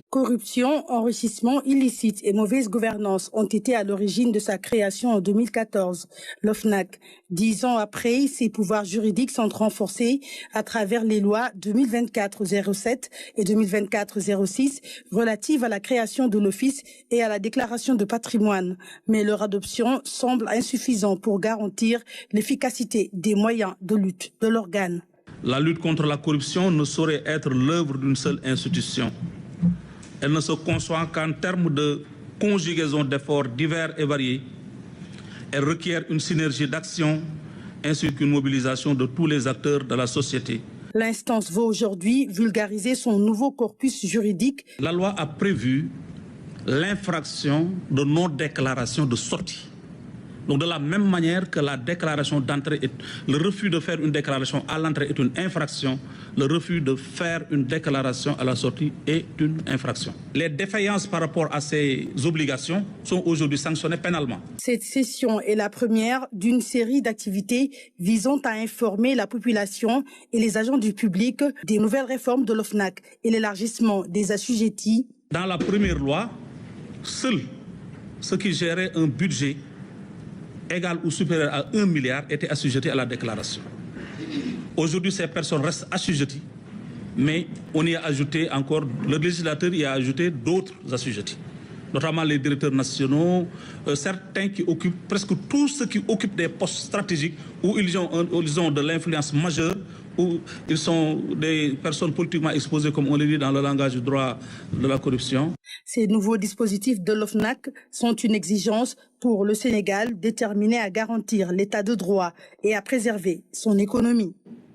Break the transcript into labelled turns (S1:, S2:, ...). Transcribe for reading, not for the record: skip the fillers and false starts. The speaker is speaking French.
S1: Corruption, enrichissement illicite et mauvaise gouvernance ont été à l'origine de sa création en 2014. L'OFNAC, 10 ans après, ses pouvoirs juridiques sont renforcés à travers les lois 2024-07 et 2024-06 relatives à la création de l'office et à la déclaration de patrimoine. Mais leur adoption semble insuffisante pour garantir l'efficacité des moyens de lutte de l'organe.
S2: La lutte contre la corruption ne saurait être l'œuvre d'une seule institution. Elle ne se conçoit qu'en termes de conjugaison d'efforts divers et variés. Elle requiert une synergie d'action ainsi qu'une mobilisation de tous les acteurs de la société.
S1: L'instance veut aujourd'hui vulgariser son nouveau corpus juridique.
S2: La loi a prévu l'infraction de non-déclaration de sortie. Donc de la même manière que la déclaration d'entrée, le refus de faire une déclaration à l'entrée est une infraction, le refus de faire une déclaration à la sortie est une infraction. Les défaillances par rapport à ces obligations sont aujourd'hui sanctionnées pénalement.
S1: Cette session est la première d'une série d'activités visant à informer la population et les agents du public des nouvelles réformes de l'OFNAC et l'élargissement des assujettis.
S2: Dans la première loi, seuls ceux qui géraient un budget égal ou supérieur à 1 milliard étaient assujettis à la déclaration. Aujourd'hui, ces personnes restent assujetties, mais on y a ajouté encore, le législateur y a ajouté d'autres assujettis, notamment les directeurs nationaux, certains qui occupent, presque tous ceux qui occupent des postes stratégiques où ils ont de l'influence majeure, où ils sont des personnes politiquement exposées, comme on le dit dans le langage du droit de la corruption.
S1: Ces nouveaux dispositifs de l'OFNAC sont une exigence pour le Sénégal déterminé à garantir l'état de droit et à préserver son économie.